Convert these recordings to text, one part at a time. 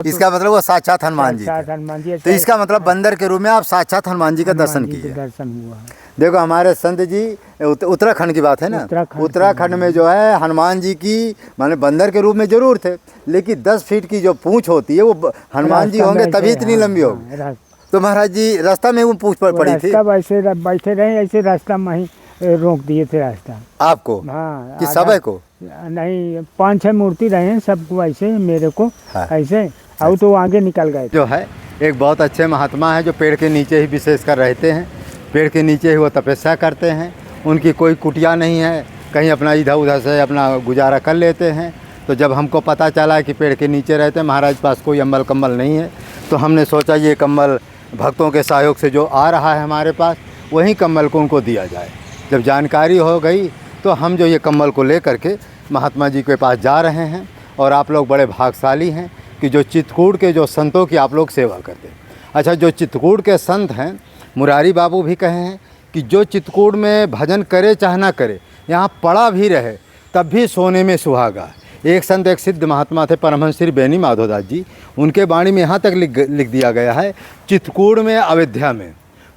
इसका मतलब वो साक्षात हनुमान जी थे। साक्षात हनुमान जी। तो इसका मतलब बंदर के रूप में आप साक्षात हनुमान जी का दर्शन किए। दर्शन हुआ। देखो हमारे संत जी उत्तराखंड की बात है ना, उत्तराखंड में जो है हनुमान जी की माने बंदर के रूप में जरूर थे, लेकिन 10 फीट की जो पूंछ होती है वो हनुमान जी होंगे तभी इतनी लंबी होगी। तो महाराज जी रास्ता में वो पूंछ पर पड़ी थी, तब ऐसे बैठे रहे, ऐसे रास्ता में ही रोक दिए थे रास्ता आपको? हाँ, कि सबे को? नहीं, 5-6 मूर्ति रहे सबको ऐसे, मेरे को हाँ। ऐसे, और तो आगे निकल गए। जो है एक बहुत अच्छे महात्मा है जो पेड़ के नीचे ही विशेषकर रहते हैं, पेड़ के नीचे ही वो तपस्या करते हैं। उनकी कोई कुटिया नहीं है, कहीं अपना इधर उधर से अपना गुजारा कर लेते हैं। तो जब हमको पता चला कि पेड़ के नीचे रहते हैं, महाराज पास कोई अम्बल कम्बल नहीं है, तो हमने सोचा ये कम्बल भक्तों के सहयोग से जो आ रहा है हमारे पास, वही कम्बल को उनको दिया जाए। जब जानकारी हो गई तो हम जो ये कम्बल को लेकर के महात्मा जी के पास जा रहे हैं। और आप लोग बड़े भाग्यशाली हैं कि जो चित्रकूट के जो संतों की आप लोग सेवा करते हैं। अच्छा, जो चित्रकूट के संत हैं, मुरारी बाबू भी कहे हैं कि जो चित्रकूट में भजन करे चाहे ना करे, यहाँ पड़ा भी रहे तब भी सोने में सुहागा। एक संत, एक सिद्ध महात्मा थे परमहंस श्री बेनी माधोदास जी, उनके वाणी में यहाँ तक लिख दिया गया है, चित्रकूट में अयोध्या में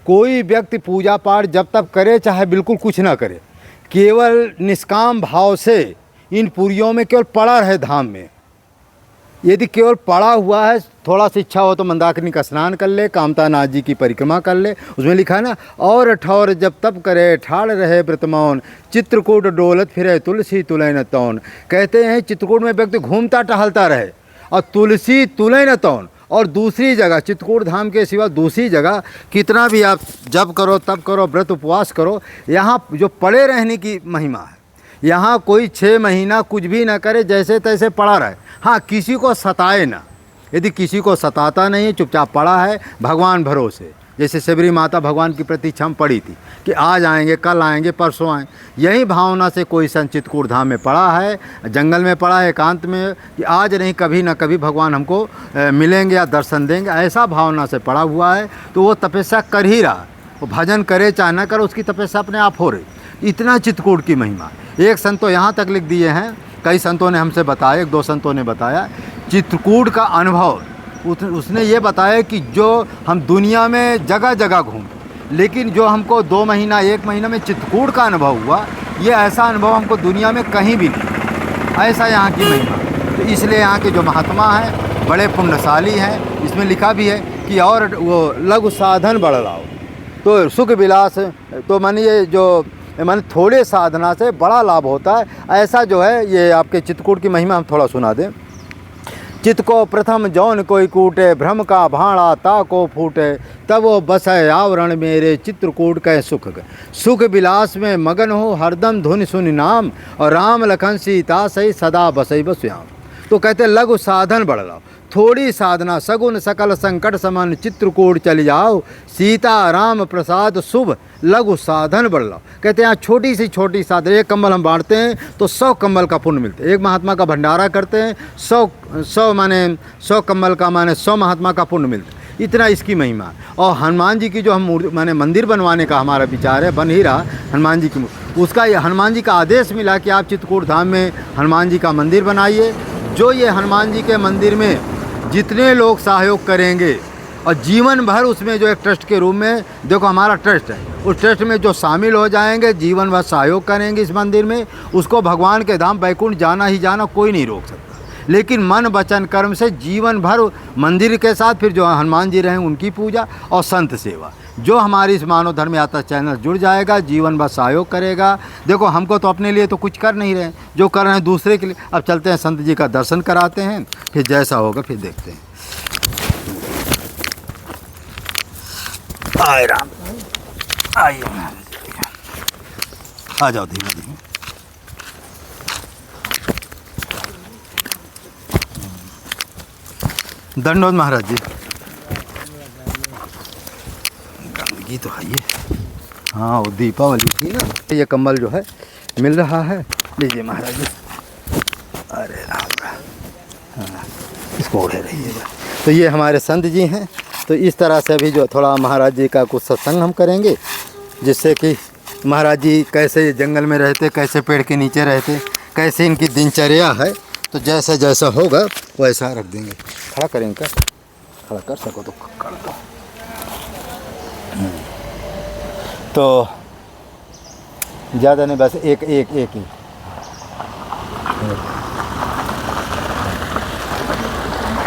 कोई व्यक्ति पूजा पाठ जब तक करे चाहे बिल्कुल कुछ ना करे, केवल निष्काम भाव से इन पुरियों में केवल पड़ा रहे धाम में। यदि केवल पड़ा हुआ है, थोड़ा सा इच्छा हो तो मंदाकिनी का स्नान कर ले, कामता नाथ जी की परिक्रमा कर ले। उसमें लिखा है ना, और ठौर जब तब करे ठाड़ रहे व्रतमौन, चित्रकूट डोलत फिरे तुलसी तुलैन तौन। कहते हैं चित्रकूट में व्यक्ति घूमता टहलता रहे और तुलसी तुलैन तौन, और दूसरी जगह चित्रकूट धाम के सिवा दूसरी जगह कितना भी आप जप करो, तप करो, व्रत उपवास करो, यहाँ जो पड़े रहने की महिमा है। यहाँ कोई 6 महीना कुछ भी ना करे, जैसे तैसे पड़ा रहे। हाँ, किसी को सताए ना। यदि किसी को सताता नहीं है, चुपचाप पड़ा है भगवान भरोसे, जैसे शबरी माता भगवान की प्रति क्षम पड़ी थी कि आज आएंगे, कल आएंगे, परसों आएँ, यही भावना से कोई संत चित्रकूट धाम में पड़ा है, जंगल में पड़ा है एकांत में, कि आज नहीं कभी ना कभी भगवान हमको मिलेंगे या दर्शन देंगे, ऐसा भावना से पड़ा हुआ है। तो वो तपस्या कर ही रहा, वो भजन करे चाहे ना करे, उसकी तपस्या अपने आप हो रही। इतना चित्रकूट की महिमा। एक संत तो यहाँ तक लिख दिए हैं, कई संतों ने हमसे बताया, 1-2 संतों ने बताया चित्रकूट का अनुभव। उसने ये बताया कि जो हम दुनिया में जगह जगह घूम, लेकिन जो हमको 2 महीना 1 महीना में चित्रकूट का अनुभव हुआ, ये ऐसा अनुभव हमको दुनिया में कहीं भी नहीं। ऐसा यहाँ की महिमा। तो इसलिए यहाँ के जो महात्मा हैं बड़े पुण्यशाली हैं। इसमें लिखा भी है कि और वो लघु साधन बढ़ लाओ, तो सुख विलास, तो मानिए जो माने थोड़े साधना से बड़ा लाभ होता है। ऐसा जो है ये आपके चित्रकूट की महिमा हम थोड़ा सुना दें। चित्त को प्रथम जौन कोई कूटे, भ्रम का भाड़ा ता को फूटे, तब वो बसे आवरण मेरे चित्रकूट के सुख। सुख विलास में मगन हो हरदम धुन सुनि नाम, और राम लखन सीता सही सदा बसई बसयाम। तो कहते लघु साधन बढ़ लाओ, थोड़ी साधना सगुन सकल संकट समन, चित्रकूट चली जाओ, सीता राम प्रसाद शुभ लघु साधन बढ़ लाओ। कहते हैं यहाँ छोटी सी छोटी साधन, एक कंबल हम बांटते हैं तो 100 कंबल का पुण्य मिलता है। एक महात्मा का भंडारा करते हैं 100 कंबल का माने 100 महात्मा का पुण्य मिलता है। इतना इसकी महिमा। और हनुमान जी की जो हम माने मंदिर बनवाने का हमारा विचार है, बन ही रहा हनुमान जी की, उसका ये हनुमान जी का आदेश मिला कि आप चित्रकूट धाम में हनुमान जी का मंदिर बनाइए। जो ये हनुमान जी के मंदिर में जितने लोग सहयोग करेंगे और जीवन भर उसमें जो एक ट्रस्ट के रूप में, देखो हमारा ट्रस्ट है, उस ट्रस्ट में जो शामिल हो जाएंगे, जीवन भर सहयोग करेंगे इस मंदिर में, उसको भगवान के धाम वैकुंठ जाना ही जाना, कोई नहीं रोक सकता। लेकिन मन वचन कर्म से जीवन भर मंदिर के साथ फिर जो हनुमान जी रहे उनकी पूजा और संत सेवा, जो हमारी इस मानव धर्म यात्रा चैनल जुड़ जाएगा, जीवन भर सहयोग करेगा। देखो हमको तो अपने लिए तो कुछ कर नहीं रहे, जो कर रहे हैं दूसरे के लिए। अब चलते हैं संत जी का दर्शन कराते हैं, फिर जैसा होगा फिर देखते हैं। आए राम, आइए आ जाओ धीरे धीरे। दंडोत महाराज जी। गंदगी तो है ये, हाँ वो दीपावली थी ना। ये कम्बल जो है मिल रहा है, लीजिए महाराज जी। अरे राम राम, हाँ इसको ओढ़े रहिएगा। तो ये हमारे संत जी हैं। तो इस तरह से अभी जो थोड़ा महाराज जी का कुछ सत्संग हम करेंगे, जिससे कि महाराज जी कैसे जंगल में रहते, कैसे पेड़ के नीचे रहते, कैसे इनकी दिनचर्या है, तो जैसा जैसा होगा वैसा रख देंगे। खड़ा करेंगे क्या? खड़ा कर सको तो कर दो। तो ज़्यादा नहीं, बस एक एक एक ही।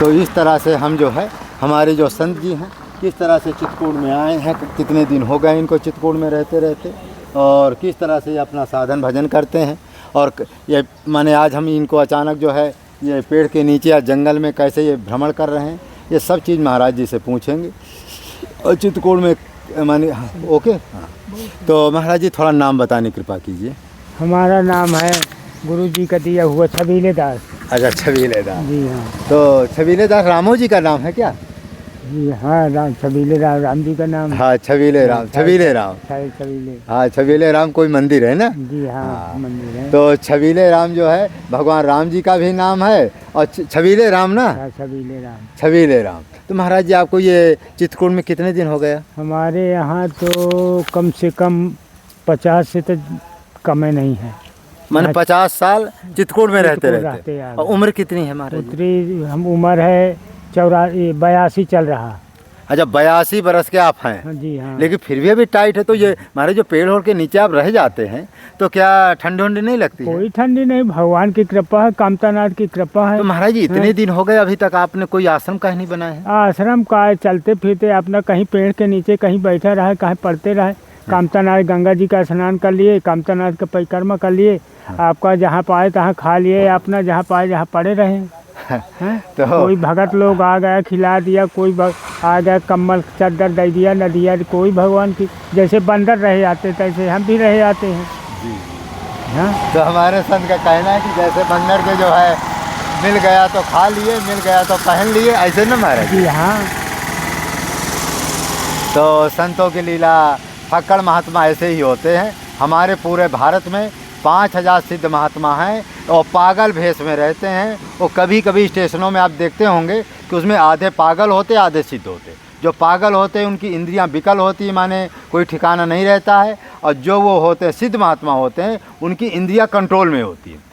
तो इस तरह से हम जो है हमारे जो संत जी हैं किस तरह से चित्रकूट में आए हैं, कितने दिन हो गए इनको चित्रकूट में रहते रहते, और किस तरह से ये अपना साधन भजन करते हैं। और ये माने आज हम इनको अचानक जो है ये पेड़ के नीचे या जंगल में कैसे ये भ्रमण कर रहे हैं, ये सब चीज़ महाराज जी से पूछेंगे। और चित्रकूट में माने ओके। हाँ, तो महाराज जी थोड़ा नाम बताने कृपा कीजिए। हमारा नाम है गुरु जी का दिया हुआ छबीले दास। अच्छा, छबीले दास। जी हाँ। तो छबीले दास रामो जी का नाम है क्या? जी हाँ, राम छबीले राम जी का नाम। हाँ, छबीले राम, छबीले राम। छबीले। हाँ, छबीले राम कोई मंदिर है ना? जी हाँ, मंदिर है। तो छबीले राम जो है भगवान राम जी का भी नाम है, और छबीले राम ना? छबीले राम। छबीले राम। तो महाराज जी आपको ये चित्रकूट में कितने दिन हो गया? हमारे यहाँ तो कम से कम 50 से तो कम नहीं है। मैंने 50 साल चित्रकूट में रहते रहते। हैं। और उम्र कितनी है महाराज जी? उतरी हम उम्र है 82 चल रहा। अच्छा, 82 बरस के आप हैं। जी हाँ। लेकिन फिर भी अभी टाइट है। तो ये हमारे जो पेड़ होड़ के नीचे आप रह जाते हैं तो क्या ठंडी वंडी नहीं लगती है? कोई ठंडी नहीं, भगवान की कृपा है, कामतानाथ की कृपा है। तो महाराज जी इतने दिन हो गए अभी तक आपने कोई आश्रम काहे नहीं बनाया है? आश्रम का चलते फिरते अपना कहीं पेड़ के नीचे कहीं बैठा रहे, कहीं पढ़ते रहे। कामतानाथ गंगा जी का स्नान कर लिए, कामतानाथ का परिक्रमा कर लिए, आपका जहाँ पाए तहाँ खा लिए, अपना जहाँ पाए जहाँ पड़े रहे। तो कोई भगत लोग आ गया खिला दिया, कोई आ गया कम्बल चादर दे दिया न दिया, कोई भगवान की जैसे बंदर रहे आते तैसे हम भी रहे आते हैं। हाँ, तो हमारे संत का कहना है कि जैसे बंदर के जो है मिल गया तो खा लिए, मिल गया तो पहन लिए, ऐसे न महाराज? जी हाँ। तो संतों की लीला फक्कड़ महात्मा ऐसे ही होते हैं। हमारे पूरे भारत में 5000 सिद्ध महात्मा हैं और पागल भेष में रहते हैं। और कभी कभी स्टेशनों में आप देखते होंगे कि उसमें आधे पागल होते आधे सिद्ध होते। जो पागल होते हैं उनकी इंद्रियां विकल होती, माने कोई ठिकाना नहीं रहता है, और जो वो होते हैं सिद्ध महात्मा होते हैं उनकी इंद्रियां कंट्रोल में होती हैं।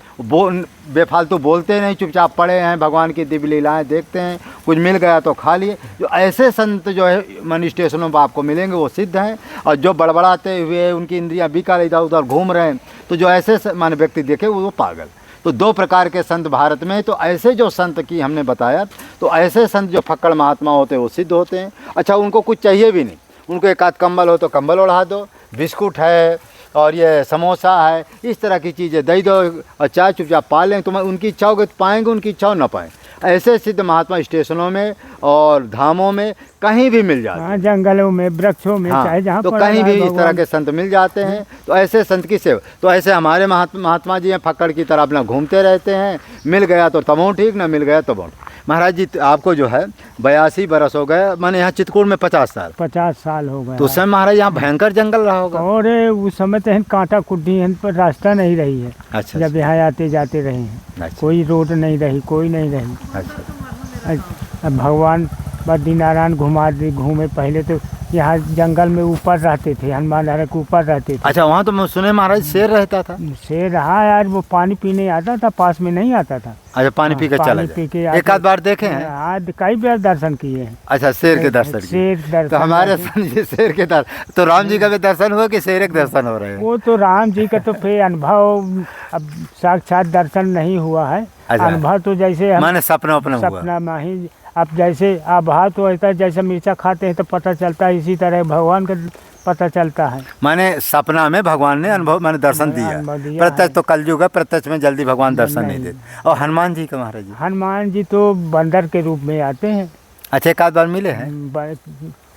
बेफालतू बोलते नहीं, चुपचाप पड़े हैं, भगवान की दिव्य लीलाएँ देखते हैं, कुछ मिल गया तो खा लिए। जो ऐसे संत जो है मन स्टेशनों पर आपको मिलेंगे वो सिद्ध हैं। और जो बड़बड़ाते हुए उनकी इंद्रियां विकल इधर उधर घूम रहे हैं, तो जो ऐसे माने व्यक्ति देखे वो पागल। तो 2 प्रकार के संत भारत में। तो ऐसे जो संत की हमने बताया, तो ऐसे संत जो फक्कड़ महात्मा होते हैं वो सिद्ध होते हैं। अच्छा, उनको कुछ चाहिए भी नहीं, उनको एक आध कंबल हो तो कंबल ओढ़ा दो, बिस्कुट है और ये समोसा है, इस तरह की चीज़ें दे दो और चाय चुपचाप पा लें। तो उनकी इच्छा होगी तो पाएंगे, उनकी इच्छा हो ना पाएँ। ऐसे सिद्ध महात्मा स्टेशनों में और धामों में कहीं भी मिल जाते हैं, जंगलों में, वृक्षों में, हाँ, चाहे जहाँ तो कहीं भी इस तरह के संत मिल जाते हैं। तो ऐसे संत की सेवा। तो ऐसे हमारे महात्मा जी हैं, फक्कड़ की तरह अपना घूमते रहते हैं, मिल गया तो तबों ठीक, ना मिल गया तो बहुत। महाराज जी आपको जो है 82 बरस हो गए, मैंने यहाँ चित्रकूट में 50 साल हो गए। तो उस समय महाराज यहाँ भयंकर जंगल रहा होगा। और उस समय तो कांटा कुड्डी पर रास्ता नहीं रही है। अच्छा, जब यहाँ आते जाते रहे हैं। अच्छा, कोई रोड नहीं रही, कोई नहीं रही। अच्छा, भगवान बद्रीनारायण घूमे। पहले तो यहाँ जंगल में ऊपर रहते थे, हनुमान धारा के ऊपर रहते थे। अच्छा, वहाँ तो मैं सुने महाराज शेर रहता था। शेर रहा यार, वो पानी पीने आता था, पास में नहीं आता था। अच्छा, पानी पी के चला जाए। एक आध बार देखे हैं? आज कई बार दर्शन किए हैं। अच्छा, शेर के दर्शन किए। शेर दर्शन। तो हमारे संत जी शेर के दर्शन, तो राम जी का भी दर्शन हुआ कि शेर के दर्शन हो रहे हैं? वो तो राम जी का तो फिर अनुभव, अब साक्षात दर्शन नहीं हुआ है। अच्छा, अनुभव तो जैसे माने सपना में ही। अब जैसे आभाव तो ऐसा जैसे मिर्चा खाते हैं तो पता चलता है, इसी तरह भगवान का पता चलता है। माने सपना में भगवान ने अनुभव माने दर्शन दिया। प्रत्यक्ष तो कलयुग है, प्रत्यक्ष में जल्दी भगवान दर्शन नहीं देते। और हनुमान जी का महाराज जी? हनुमान जी तो बंदर के रूप में आते हैं। अच्छा, एक आध बार मिले हैं?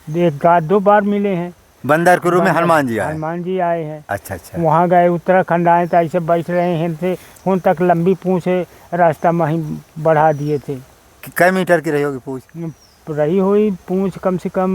1-2 बार मिले हैं। बंदर के रूप में हनुमान जी आए? हनुमान जी आए हैं। अच्छा, अच्छा। वहाँ गए, उत्तराखंड आए तो ऐसे बैठ रहे हैं, उन तक लंबी पूँछ रास्ता में ही बढ़ा दिए थे। कई मीटर की रही होगी पूँछ? रही हुई पूँछ कम से कम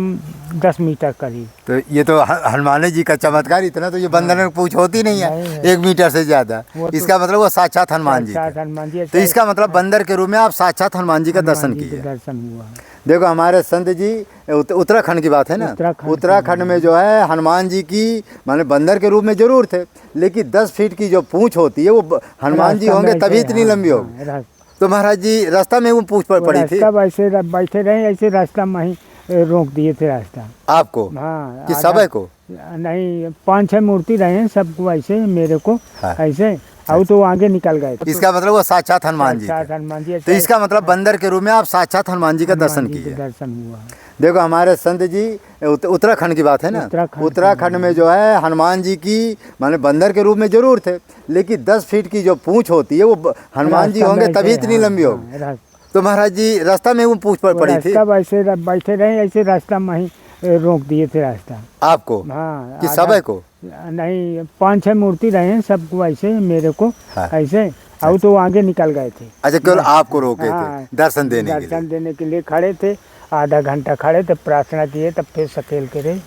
10 मीटर करीब। तो ये तो हनुमान जी का चमत्कार इतना, तो ये बंदर में पूँछ होती नहीं है 1 मीटर से ज़्यादा। इसका मतलब वो साक्षात हनुमान जी। तो इसका मतलब बंदर के रूप में आप साक्षात हनुमान जी का दर्शन किए। दर्शन हुआ। देखो हमारे संत जी, उत्तराखंड की बात है ना, उत्तराखंड में जो है हनुमान जी की माने बंदर के रूप में जरूर थे, लेकिन 10 फीट की जो पूँछ होती है वो हनुमान जी होंगे तभी इतनी लंबी होगी। तो महाराज जी रास्ता में वो पूछ पड़ी थी? रास्ता वैसे बैठे रहे, ऐसे रास्ता में ही रोक दिए थे रास्ता। आपको? हाँ। कि सबे को? नहीं, 5-6 मूर्ति रहे हैं सबको ऐसे, मेरे को हाँ। ऐसे, और तो आगे निकल गए। इसका मतलब वो साक्षात हनुमान जी थे। साक्षात हनुमान जी। तो इसका मतलब बंदर के रूप में आप साक्षात हनुमान जी का दर्शन किए। दर्शन हुआ। देखो हमारे संत जी, उत्तराखंड की बात है ना, उत्तराखंड में जो है हनुमान जी की माने बंदर के रूप में जरूर थे, लेकिन 10 फीट की जो पूंछ होती है वो हनुमान जी होंगे तभी इतनी लंबी होगी। तो महाराज जी रास्ता में वो पूछ पड़ी थी? रास्ता वैसे बैठे रहे, ऐसे रास्ता में ही रोक दिए थे रास्ता। आपको? हाँ। कि सबे को? नहीं, 5-6 मूर्ति रहे हैं सबको ऐसे, मेरे को हाँ। ऐसे, और तो आगे निकल गए थे। अच्छा, केवल आपको रोके हाँ। थे दर्शन देने के लिए? दर्शन देने के लिए खड़े थे, आधा घंटा खड़े थे, प्रार्थना किए, तब फिर सकेल के रहे,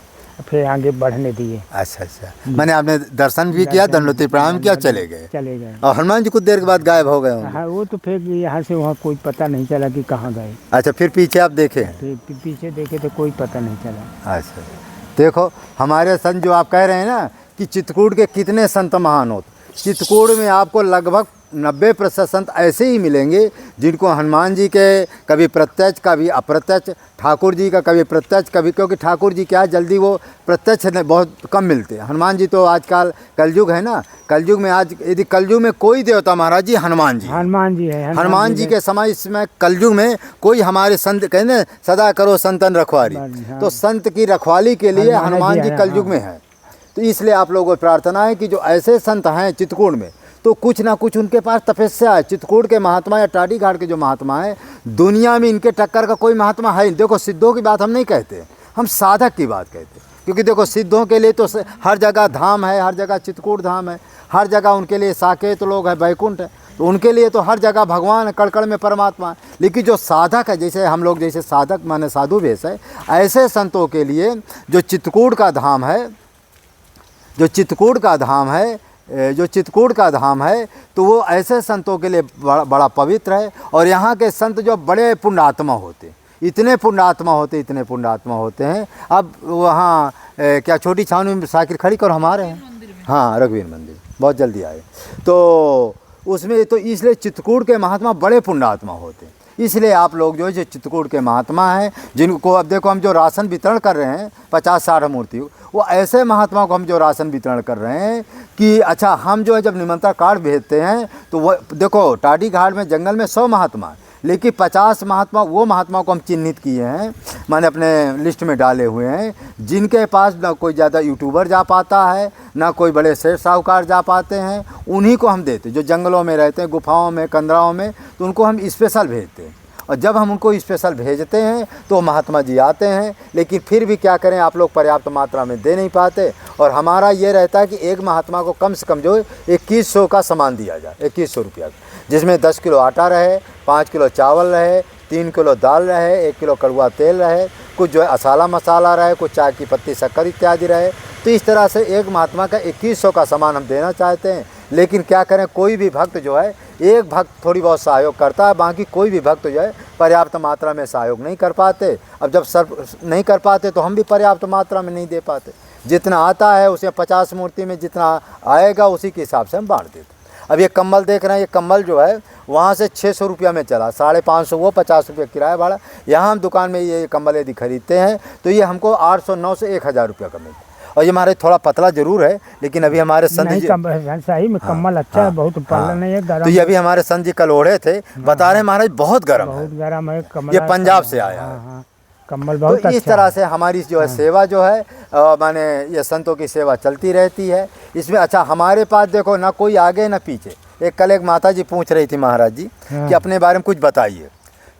फिर आगे बढ़ने दिए। अच्छा, मैंने आपने दर्शन भी किया, दंडोती प्रणाम किया, चले गए? चले गए। और हनुमान जी कुछ देर के बाद गायब हो गए होंगे? हाँ, वो तो फिर यहाँ से वहाँ कोई पता नहीं चला कि कहाँ गए। अच्छा, फिर पीछे आप देखे? फिर पीछे देखे तो कोई पता नहीं चला। अच्छा, देखो हमारे संत जो आप कह रहे हैं ना कि चित्रकूट के कितने संत महान होते, चित्रकूट में आपको लगभग 90% संत ऐसे ही मिलेंगे जिनको हनुमान जी के कभी प्रत्यक्ष कभी अप्रत्यक्ष, ठाकुर जी का कभी प्रत्यक्ष कभी, क्योंकि ठाकुर जी क्या जल्दी वो प्रत्यक्ष बहुत कम मिलते हैं। हनुमान जी तो आजकल कलयुग है ना, कलयुग में आज यदि कलयुग में कोई देवता महाराज जी हनुमान जी है। हनुमान जी के समय इसमें कलयुग में कोई हमारे संत कहने सदा करो संतन रखवाली, तो संत की रखवाली के लिए हनुमान जी कलयुग में है। तो इसलिए आप लोगों को प्रार्थना है कि जो ऐसे संत हैं चित्रकूट में, तो कुछ ना कुछ उनके पास तपस्या है। चित्रकूट के महात्मा या टाटी घाट के जो महात्मा है, दुनिया में इनके टक्कर का कोई महात्मा है नहीं। देखो सिद्धों की बात हम नहीं कहते, हम साधक की बात कहते, क्योंकि देखो सिद्धों के लिए तो हर जगह धाम है, हर जगह चित्रकूट धाम है, हर जगह उनके लिए साकेत लोग है, बैकुंठ है, तो उनके लिए तो हर जगह भगवान है, कड़ में परमात्मा है। लेकिन जो साधक है, जैसे हम लोग जैसे साधक माने साधु वेश है, ऐसे संतों के लिए जो चित्रकूट का धाम है, जो चित्रकूट का धाम है, तो वो ऐसे संतों के लिए बड़ा पवित्र है। और यहाँ के संत जो बड़े पुण्यात्मा होते, इतने पुण्यात्मा होते हैं। अब वहाँ क्या छोटी छावनी में साइकिल खड़ी कर हमारे हैं, हाँ रघुवीर मंदिर बहुत जल्दी आए, तो उसमें तो इसलिए चित्रकूट के महात्मा बड़े पुण्यात्मा होते हैं। इसलिए आप लोग जो चित्रकूट के महात्मा हैं, जिनको अब देखो हम जो राशन वितरण कर रहे हैं 50-60 मूर्ति, वो ऐसे महात्मा को हम जो राशन वितरण कर रहे हैं कि अच्छा हम जो है जब निमंत्रण कार्ड भेजते हैं तो वो देखो टाटी घाट में जंगल में 100 महात्मा है, लेकिन 50 महात्मा वो महात्मा को हम चिन्हित किए हैं, मैंने अपने लिस्ट में डाले हुए हैं, जिनके पास ना कोई ज़्यादा यूट्यूबर जा पाता है, ना कोई बड़े सेठ साहूकार जा पाते हैं, उन्हीं को हम देते, जो जंगलों में रहते हैं, गुफाओं में, कंदराओं में, तो उनको हम स्पेशल भेजते हैं। और जब हम उनको स्पेशल भेजते हैं तो महात्मा जी आते हैं, लेकिन फिर भी क्या करें, आप लोग पर्याप्त मात्रा में दे नहीं पाते। और हमारा ये रहता है कि एक महात्मा को कम से कम जो 2100 का सामान दिया जाए, 2100 रुपया, जिसमें 10 किलो आटा रहे, 5 किलो चावल रहे, 3 किलो दाल रहे, 1 किलो कड़वा तेल रहे, कुछ जो है असाला मसाला रहे, कुछ चाय की पत्ती शक्कर इत्यादि रहे। तो इस तरह से एक महात्मा का 2100 का सामान हम देना चाहते हैं। लेकिन क्या करें, कोई भी भक्त जो है, एक भक्त थोड़ी बहुत सहयोग करता है, बाकी कोई भी भक्त जो है पर्याप्त मात्रा में सहयोग नहीं कर पाते। अब जब सब नहीं कर पाते तो हम भी पर्याप्त मात्रा में नहीं दे पाते। जितना आता है उसे 50 मूर्ति में जितना आएगा उसी के हिसाब से हम बांट देते। अब ये कम्बल देख रहे हैं, ये कम्बल जो है वहाँ से 600 रुपया में चला, 550 वो 50 रुपये किराया भाड़ा। यहाँ हम दुकान में ये कम्बल यदि खरीदते हैं तो ये हमको 800-900 से 1000 रुपया का मिलता है। और ये हमारे थोड़ा पतला जरूर है, लेकिन अभी हमारे संत जी सही में कम्बल अच्छा है, बहुत पतला नहीं है, गरम। तो ये अभी हमारे संत जी कल ओढ़े थे, बता रहे महाराज बहुत गर्म है, ये पंजाब से आया है कम्बल बहुत अच्छा। इस तरह से हमारी जो है सेवा जो है माने ये संतों की सेवा चलती रहती है इसमें। अच्छा हमारे पास देखो ना कोई आगे ना पीछे। कल एक माता जी पूछ रही थी महाराज जी कि अपने बारे में कुछ बताइए,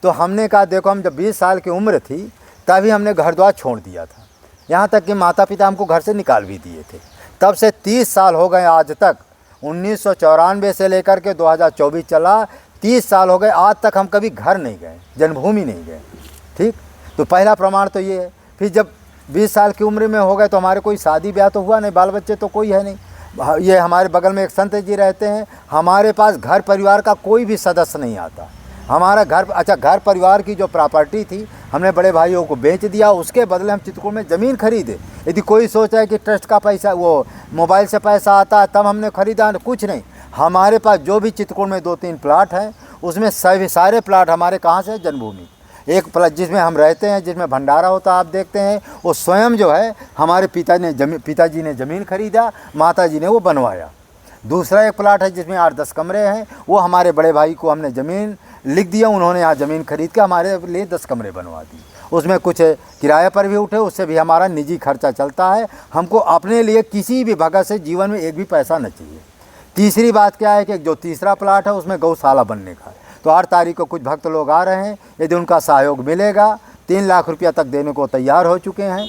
तो हमने कहा देखो हम जब 20 साल की उम्र थी तभी हमने घर द्वार छोड़ दिया था, यहाँ तक कि माता पिता हमको घर से निकाल भी दिए थे। तब से 30 साल हो गए आज तक, 1994 से लेकर के 2024 चला, 30 साल हो गए आज तक हम कभी घर नहीं गए, जन्मभूमि नहीं गए। ठीक, तो पहला प्रमाण तो ये है। फिर जब 20 साल की उम्र में हो गए तो हमारे कोई शादी ब्याह तो हुआ नहीं, बाल बच्चे तो कोई है नहीं। ये हमारे बगल में एक संत जी रहते हैं, हमारे पास घर परिवार का कोई भी सदस्य नहीं आता। हमारा घर, अच्छा घर परिवार की जो प्रॉपर्टी थी हमने बड़े भाइयों को बेच दिया, उसके बदले हम चित्रकूट में ज़मीन खरीदे। यदि कोई सोचा है कि ट्रस्ट का पैसा, वो मोबाइल से पैसा आता है तब हमने खरीदा, कुछ नहीं। हमारे पास जो भी चित्रकूट में 2-3 प्लाट हैं उसमें सभी सारे प्लाट हमारे कहाँ से, जन्मभूमि। एक प्लाट जिसमें हम रहते हैं, जिसमें भंडारा होता है, आप देखते हैं, वो स्वयं जो है हमारे पिताजी ने ज़मीन खरीदा, माताजी ने वो बनवाया। दूसरा एक प्लाट है जिसमें 8-10 कमरे हैं, वो हमारे बड़े भाई को हमने ज़मीन लिख दिया, उन्होंने यहाँ ज़मीन खरीद के हमारे लिए 10 कमरे बनवा दी। उसमें कुछ किराए पर भी उठे, उससे भी हमारा निजी खर्चा चलता है। हमको अपने लिए किसी भी भगत से जीवन में एक भी पैसा न चाहिए। तीसरी बात क्या है कि जो तीसरा प्लाट है उसमें गौशाला बनने का है। तो 8 तारीख को कुछ भक्त लोग आ रहे हैं, यदि उनका सहयोग मिलेगा 3 लाख रुपया तक देने को तैयार हो चुके हैं,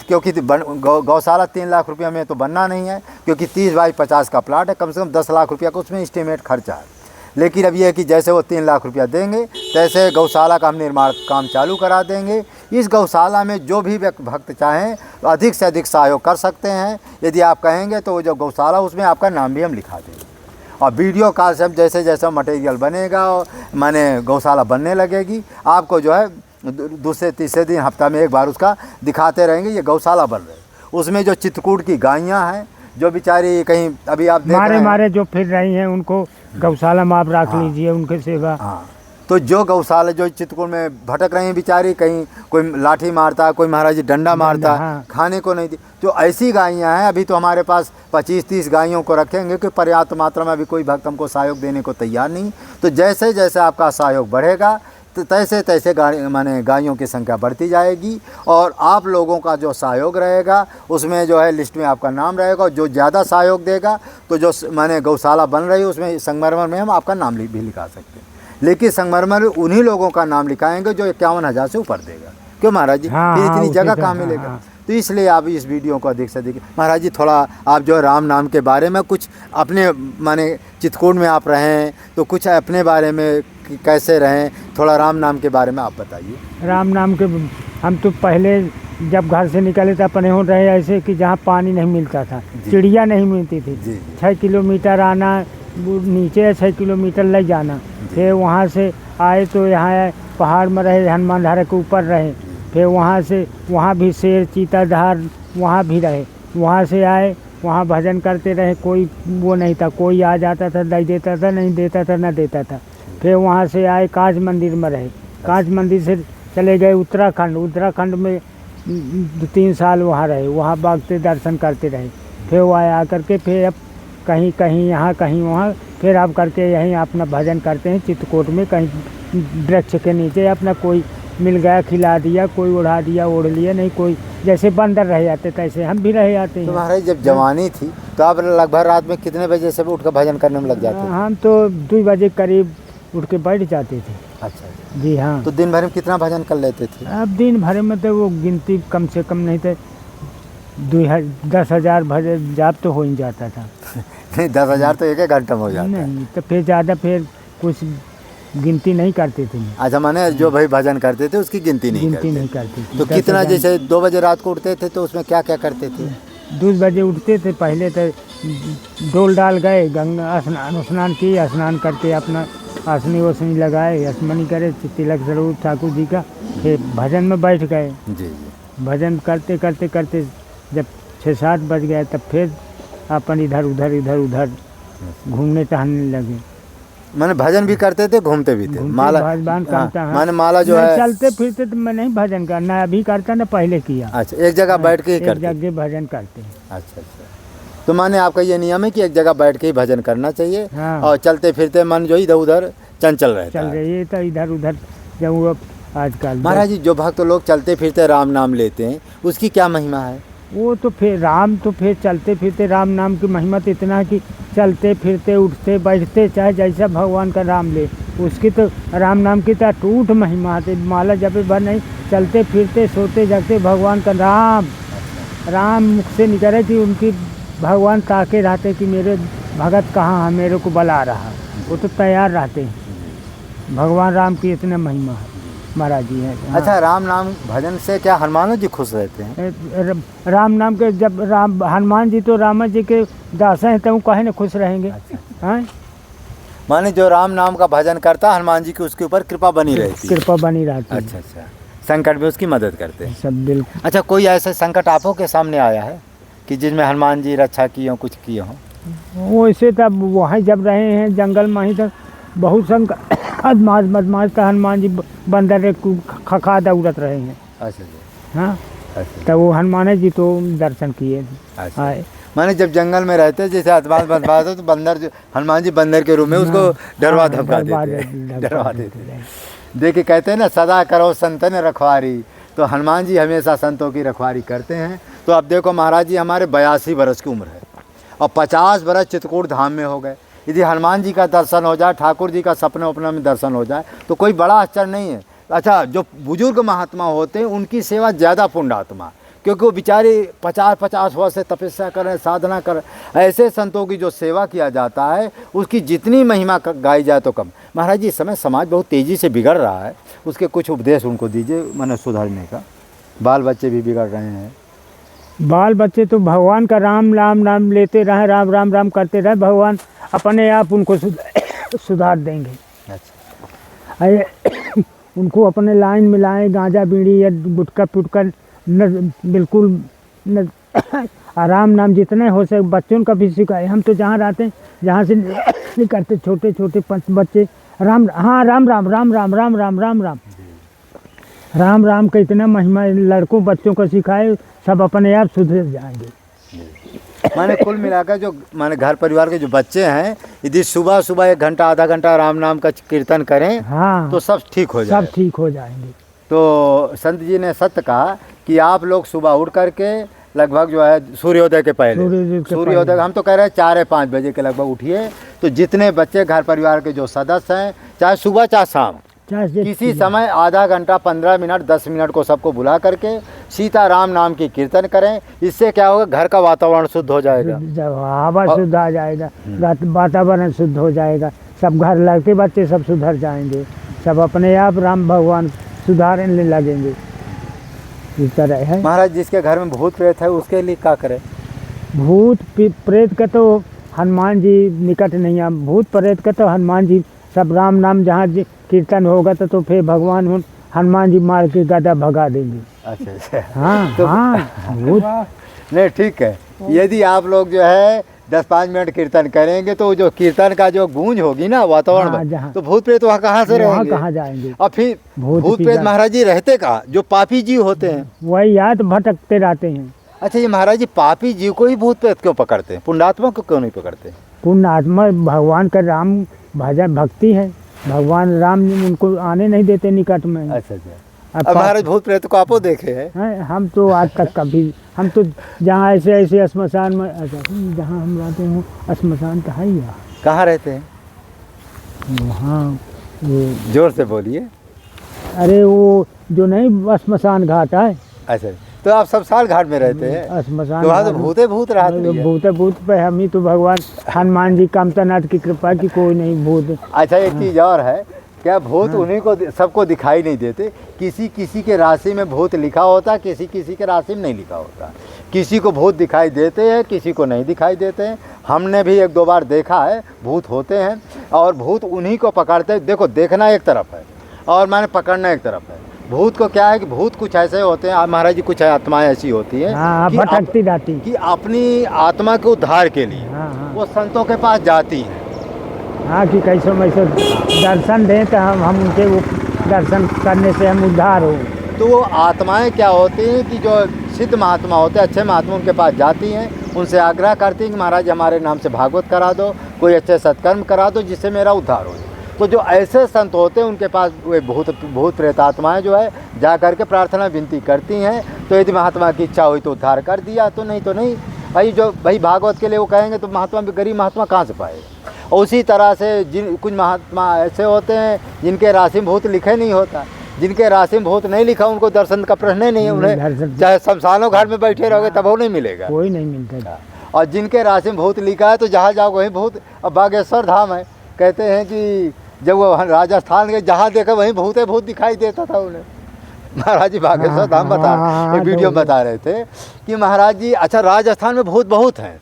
क्योंकि गौशाला 3 लाख रुपया में तो बनना नहीं है, क्योंकि 30 बाई 50 का प्लाट है, कम से कम 10 लाख रुपया का उसमें एस्टीमेट खर्चा है। लेकिन अब ये है कि जैसे वो 3 लाख रुपया देंगे, तैसे गौशाला का हम निर्माण काम चालू करा देंगे। इस गौशाला में जो भी भक्त चाहें तो अधिक से अधिक सहयोग कर सकते हैं। यदि आप कहेंगे तो वो जो गौशाला, उसमें आपका नाम भी हम लिखा देंगे। और वीडियो कॉल से जैसे जैसा मटेरियल बनेगा, माने गौशाला बनने लगेगी, आपको जो है दूसरे तीसरे दिन, हफ्ता में एक बार उसका दिखाते रहेंगे, ये गौशाला बन रही। उसमें जो चित्रकूट की गायें हैं, जो बेचारी कहीं अभी आप देख रहे हैं, मारे जो फिर रही हैं, उनको गौशाला में आप रख लीजिए, उनके सेवा। हाँ, तो जो गौशाला जो चित्रकूट में भटक रही हैं बेचारी, कहीं कोई लाठी मारता है, कोई महाराज जी डंडा मारता है, हाँ। खाने को नहीं दी, तो ऐसी गायें हैं। अभी तो हमारे पास 25-30 गायों को रखेंगे, कि पर्याप्त मात्रा में अभी कोई भक्त हमको सहयोग देने को तैयार नहीं। तो जैसे जैसे आपका सहयोग बढ़ेगा, तो तैसे तैसे गायों की संख्या बढ़ती जाएगी। और आप लोगों का जो सहयोग रहेगा, उसमें जो है लिस्ट में आपका नाम रहेगा। और जो ज़्यादा सहयोग देगा, तो जो गौशाला बन रही है, उसमें संगमरमर में हम आपका नाम भी लिखा सकते हैं। लेकिन संगमरमर में उन्हीं लोगों का नाम लिखाएंगे जो 51,000 से ऊपर देगा। क्यों महाराज जी, फिर इतनी जगह कहाँ मिलेगा? तो इसलिए आप इस वीडियो को अधिक से अधिक, महाराज जी थोड़ा आप जो राम नाम के बारे में कुछ अपने, माने चित्रकूट में आप रहें, तो कुछ अपने बारे में कैसे रहें, थोड़ा राम नाम के बारे में आप बताइए। राम नाम के हम तो पहले जब घर से निकले थे, अपने हो रहे ऐसे कि जहाँ पानी नहीं मिलता था, चिड़िया नहीं मिलती थी, 6 किलोमीटर आना, नीचे 6 किलोमीटर ले जाना, फिर वहाँ से आए तो यहाँ पहाड़ में रहे, हनुमान धारा के ऊपर रहे, फिर वहाँ से वहाँ भी शेर चीता धार वहाँ भी रहे, वहाँ से आए, वहाँ भजन करते रहे। कोई वो नहीं था, कोई आ जाता था, दे देता था, नहीं देता था, न देता था। फिर वहाँ से आए, कांच मंदिर में रहे, कांच मंदिर से चले गए उत्तराखंड में 2-3 साल वहाँ रहे, वहाँ भागते दर्शन करते रहे। फिर वो आए आकर के फिर अब कहीं कहीं यहाँ कहीं वहाँ, फिर अब करके यहीं अपना भजन करते हैं चित्रकूट में, कहीं वृक्ष के नीचे अपना कोई मिल गया खिला दिया, कोई उड़ा दिया ओढ़ लिया, नहीं कोई जैसे बंदर रह जाते तैसे हम भी रह जाते हैं। तो महाराज जब जवानी थी तो आप लगभग रात में कितने बजे से उठ कर भजन करने में लग जाते थे? हम तो 2 बजे करीब उठ के बैठ जाते थे। अच्छा जी हाँ। तो दिन भर में कितना भजन कर लेते थे? अब दिन भर में तो वो गिनती कम से कम नहीं तो 10,000 भजन जाप तो हो ही जाता था। नहीं 10,000 तो 1 घंटे में हो जाता है। नहीं तो फिर ज़्यादा फिर कुछ गिनती नहीं करते थे। अच्छा, माने जो भाई भजन करते थे उसकी गिनती नहीं करते थे। तो कितना, जैसे 2 बजे रात को उठते थे तो उसमें क्या क्या करते थे? 2 बजे उठते थे, पहले तो डोल डाल गए, गंगा स्नान किए, स्नान करके अपना आसनी वसनी लगाए, आसमनी करे, तिलक स्वरूप ठाकुर जी का, फिर भजन में बैठ गए। जी। भजन करते करते करते जब 6-7 बज गए, तब फिर अपन इधर उधर घूमने टहलने लगे। माने भजन भी करते थे, घूमते भी थे। माला माने माला जो है, चलते फिरते तो मैं नहीं भजन करना, अभी करता ना, पहले किया। अच्छा, एक जगह बैठ के ही करते? एक जगह भजन करते हैं। अच्छा। तो माने आपका ये नियम है कि एक जगह बैठ के ही भजन करना चाहिए। हाँ। और चलते फिरते मन जो इधर उधर चंचल रहता है। चल रही है तो इधर उधर जब आजकल महाराज जी जो भक्त लोग चलते फिरते राम नाम लेते हैं, उसकी क्या महिमा है? वो तो फिर चलते फिरते राम नाम की महिमा तो इतना है कि चलते फिरते उठते बैठते चाहे जैसा भगवान का नाम ले, उसकी तो राम नाम की तो अटूट महिमा है। माला जब भर नहीं, चलते फिरते सोते जगते भगवान का राम मुख से निकले कि उनकी भगवान ताके रहते कि मेरे भगत कहाँ है, मेरे को बुला रहा, वो तो तैयार रहते हैं। भगवान राम की इतने महिमा है महाराज जी है। हाँ। अच्छा, राम नाम भजन से क्या हनुमान जी खुश रहते हैं? राम नाम के जब हनुमान जी तो राम जी के दास हैं, तो कहे न खुश रहेंगे। अच्छा। माने जो राम नाम का भजन करता है, हनुमान जी की उसके ऊपर कृपा बनी रहती है। कृपा बनी रहती है। अच्छा, संकट में उसकी मदद करते हैं सब। बिल्कुल। अच्छा, कोई ऐसा संकट आपो के सामने आया है कि जिसमें हनुमान जी रक्षा किए हो, कुछ किए हों? वैसे तब वहाँ जब रहे हैं जंगल में ही, तक बहुत बदमाश तो हनुमान जी बंदर खखा दौड़त रहे हैं। अच्छा हाँ, अच्छा तो वो हनुमान जी तो दर्शन किए अच्छा। आए। माने जब जंगल में रहते जैसे आसमान बदमाश हो तो बंदर जो हनुमान जी बंदर के रूप में उसको डरवा हाँ, धमका डरवा देते हैं, धमका डरवा देते देते हैं। देखिए कहते हैं ना सदा करो संतन रखवारी, तो हनुमान जी हमेशा संतों की रखवारी करते हैं। तो अब देखो महाराज जी हमारे 82 बरस की उम्र है और 50 बरस चित्रकूट धाम में हो गए। यदि हनुमान जी का दर्शन हो जाए, ठाकुर जी का सपने उपने में दर्शन हो जाए तो कोई बड़ा आश्चर्य नहीं है। अच्छा, जो बुजुर्ग महात्मा होते हैं उनकी सेवा ज़्यादा पुण्यात्मा, क्योंकि वो बेचारे 50-50 वर्ष से तपस्या करें, साधना करें। ऐसे संतों की जो सेवा किया जाता है उसकी जितनी महिमा गाई जाए तो कम। महाराज जी इस समय समाज बहुत तेज़ी से बिगड़ रहा है, उसके कुछ उपदेश उनको दीजिए मैंने सुधारने का। बाल बच्चे भी बिगड़ रहे हैं। बाल बच्चे तो भगवान का राम राम नाम लेते रहे, राम राम राम करते रहे, भगवान अपने आप उनको सुधार देंगे। अच्छा, उनको अपने लाइन में लाएं, गांजा बीड़ी या गुटखा पुटका न बिल्कुल न आराम नाम जितने हो सके बच्चों का भी सिखाए। हम तो जहाँ रहते हैं जहाँ से निकलते छोटे छोटे बच्चे राम, हाँ राम राम राम राम राम राम राम राम राम राम का इतना महिमा लड़कों बच्चों को सिखाए, सब अपने आप सुधर जाएंगे। माने कुल मिलाकर जो माने घर परिवार के जो बच्चे हैं यदि सुबह सुबह 1 घंटा आधा घंटा राम नाम का कीर्तन करें हाँ, तो सब ठीक हो जाए, सब ठीक हो जाएंगे। तो संत जी ने सत्य कहा कि आप लोग सुबह उठ करके लगभग जो है सूर्योदय के पहले, सूर्योदय हम तो कह रहे हैं 4 या 5 बजे के लगभग उठिए। तो जितने बच्चे घर परिवार के जो सदस्य हैं, चाहे सुबह चाहे शाम, किसी समय आधा घंटा 15 मिनट 10 मिनट को सबको बुला करके सीता राम नाम की कीर्तन करें। इससे क्या होगा, घर का वातावरण शुद्ध हो जाएगा, हवा शुद्ध आ जाएगा, वातावरण शुद्ध हो जाएगा, सब घर लड़के बच्चे सब सुधर जाएंगे, सब अपने आप राम भगवान सुधारने लगेंगे। इस तरह है। महाराज जिसके घर में भूत प्रेत है उसके लिए क्या करें? भूत प्रेत का तो हनुमान जी निकट नहीं है, भूत प्रेत का तो हनुमान जी सब राम नाम जहाँ कीर्तन होगा तो फिर भगवान हनुमान जी मार के गदा भगा देंगे। अच्छा अच्छा, हाँ तो हाँ भूत नहीं ठीक है। यदि आप लोग जो है 10-5 मिनट कीर्तन करेंगे तो जो कीर्तन का जो गूंज होगी ना वातावरण में, तो भूत प्रेत वहाँ कहाँ से रहेंगे, कहाँ जाएंगे? और फिर भूत प्रेत महाराज जी रहते कहाँ? जो पापी जीव होते हैं वही याद भटकते रहते हैं। अच्छा, ये महाराज जी पापी जीव को ही भूत प्रेत क्यों पकड़ते हैं, पुण्यात्मा को क्यों नहीं पकड़ते? पुण्यात्मा भगवान का राम भजन भक्ति है, भगवान राम उनको आने नहीं देते निकट में। अच्छा अच्छा। अब महाराज भूत प्रेत को आपो देखे हैं? हम तो आज तक कभी, हम तो जहाँ ऐसे ऐसे श्मशान में, जहाँ हम रहते हैं श्मशान तो है ही। कहाँ रहते हैं? वहाँ जोर से बोलिए। अरे वो जो नहीं श्मशान घाट है। अच्छा, तो आप शमशान घाट में रहते हैं? श्मशान तो वहाँ तो भूते भूत रहते हैं। भूते भूत पे हम ही तो भगवान हनुमान जी कामतानाथ की कृपा की कोई नहीं भूत। अच्छा, एक चीज़ और है, क्या भूत उन्हीं को सबको दिखाई नहीं देते? किसी किसी के राशि में भूत लिखा होता, किसी किसी के राशि में नहीं लिखा होता। किसी को भूत दिखाई देते हैं, किसी को नहीं दिखाई देते हैं। हमने भी 1-2 बार देखा है भूत होते हैं, और भूत उन्हीं को पकड़ते हैं। देखो, देखना एक तरफ है और मैंने पकड़ना एक तरफ है। भूत को क्या है कि भूत कुछ ऐसे होते हैं महाराज जी, कुछ आत्माएं ऐसी होती हैं भटकती जाती कि अपनी आत्मा के उद्धार के लिए वो संतों के पास जाती हैं। हाँ, कि कैसे वैसे दर्शन दें तो हम उनके वो दर्शन करने से हम उद्धार हो। तो वो आत्माएं क्या होती हैं कि जो सिद्ध महात्मा होते हैं, अच्छे महात्मा, उनके पास जाती हैं, उनसे आग्रह करती हैं कि महाराज हमारे नाम से भागवत करा दो, कोई अच्छे सत्कर्म करा दो जिससे मेरा उद्धार हो जाए। तो जो ऐसे संत होते हैं उनके पास वे भूत प्रेत आत्माएँ जो है जा करके प्रार्थना विनती करती हैं। तो यदि महात्मा की इच्छा हुई तो उद्धार कर दिया, तो नहीं तो नहीं। भाई भागवत के लिए वो कहेंगे तो महात्मा भी, गरीब महात्मा कहाँ से पाएगा? और उसी तरह से कुछ महात्मा ऐसे होते हैं जिनके राशि में भूत लिखे नहीं होता। जिनके राशि में भूत नहीं लिखा उनको दर्शन का प्रश्न ही नहीं है। उन्हें चाहे शमशानों घर में बैठे रहोगे तब वो नहीं मिलेगा, कोई नहीं मिलता। और जिनके राशि में भूत लिखा है तो जहाँ जाओ वहीं भूत। अब बागेश्वर धाम है, कहते हैं कि जब वो राजस्थान के जहाँ देखा वहीं भूत दिखाई देता था उन्हें। महाराज जी बागेश्वर धाम एक वीडियो बता रहे थे कि महाराज जी, अच्छा राजस्थान में भूत बहुत हैं।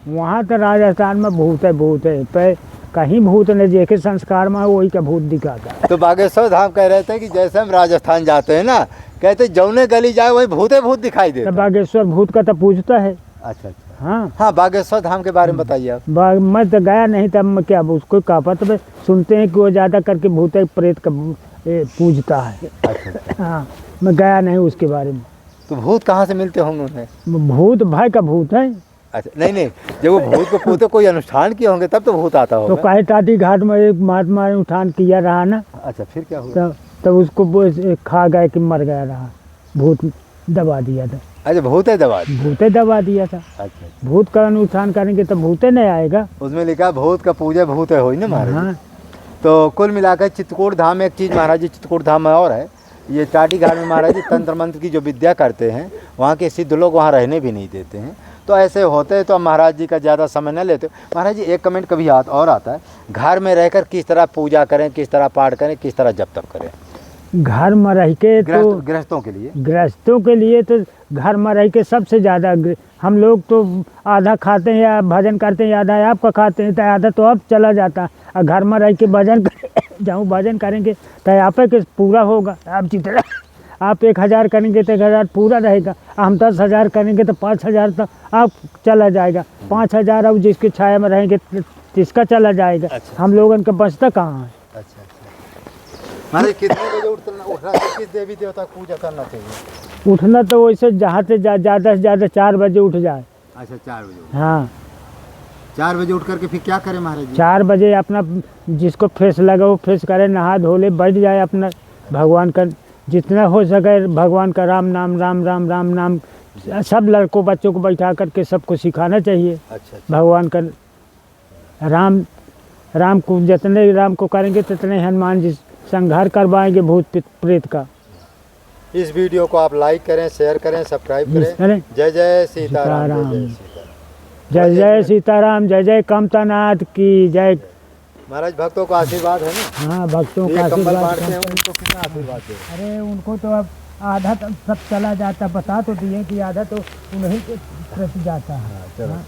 वहाँ तो राजस्थान में भूत है पे कहीं भूत ने देखे संस्कार में वही का भूत दिखाता है। तो बागेश्वर धाम कह रहे थे कि जैसे हम राजस्थान जाते हैं ना, कहते जौने गली जाए वही भूत दिखाई देता। तो बागेश्वर भूत का तो पूछता है। अच्छा, हाँ हाँ, बागेश्वर धाम के बारे में बताइए आप। मैं तो गया नहीं, तब मैं क्या उसको कापत में सुनते हैं कि वो ज़्यादा करके भूत प्रेत का पूजता है। अच्छा। हाँ, मैं गया नहीं उसके बारे में। तो भूत कहाँ से मिलते होंगे उन्हें? भूत भाई का भूत है। अच्छा, नहीं, जब वो भूत को पूछते कोई अनुष्ठान किए होंगे तब तो भूत आता तो होगा। कहे टाटी घाट में एक महात्मा ने उठान किया रहा ना, अच्छा, फिर क्या हुआ? तब उसको खा गए कि मर गया रहा, भूत दबा दिया था। अच्छा, भूत है दबा? भूते दबा दिया था। अच्छा, भूत का अनुष्ठान करेंगे तो भूते नहीं आएगा। उसमें लिखा भूत का पूजा भूत है हो ना महाराज। हाँ। तो कुल मिलाकर चित्रकूट धाम में एक चीज़ महाराज जी, चित्रकूट धाम में और है, ये टाटी घाट में महाराज जी तंत्र मंत्र की जो विद्या करते हैं, वहाँ के सिद्ध लोग वहाँ रहने भी नहीं देते हैं। तो ऐसे होते हैं, तो महाराज जी का ज़्यादा समय न लेते। महाराज जी, एक कमेंट कभी और आता है, घर में रहकर किस तरह पूजा करें, किस तरह पाठ करें, किस तरह जप तप करें? घर में रह के तो गृहस्थों के लिए, गृहस्थों के लिए तो घर में रह के सबसे ज़्यादा हम लोग तो आधा खाते हैं या भजन करते हैं, आधा आपका खाते हैं, तो आधा तो अब चला जाता है। और घर में रह के भजन जहाँ भजन करेंगे तो आप के पूरा होगा। आप जितना आप 1000 करेंगे तो 1000 पूरा रहेगा। हम 10,000 करेंगे तो 5,000 तो आप चला जाएगा। 5,000 अब जिसकी छाया में रहेंगे जिसका चला जाएगा। अच्छा। हम लोगों का बचता कहाँ है? अच्छा। महाराज, कितने बजे उठना चाहिए? किस देवी देवता को पूजा करना चाहिए? उठना तो वैसे जहाँ से ज़्यादा से ज़्यादा 4 बजे उठ जाए। अच्छा, 4 बजे। हाँ, 4 बजे उठ करके फिर क्या करें महाराज जी? 4 बजे अपना जिसको फेस लगा वो फेस करे, नहा धो ले, बैठ जाए अपना भगवान का जितना हो सके भगवान का राम नाम राम राम राम नाम सब लड़कों बच्चों को बैठा करके सबको सिखाना चाहिए। अच्छा। भगवान का राम को जितने राम को करेंगे तितने हनुमान जी संहार करवाएंगे भूत प्रेत का। इस वीडियो को आप लाइक करें, शेयर करें, सब्सक्राइब करें। जय जय सीताराम। जय जय सीताराम। जय जय कामतानाथ की जय। महाराज, भक्तों का आशीर्वाद है ना? हाँ, भक्तों का कंबल आशीर्वाद बांटते हैं, उनको कितना आशीर्वाद दे? अरे उनको तो अब आधा तो सब चला जाता, बता तो दिए कि आधा तो उन्हीं के प्रति जाता है। चलो। हाँ।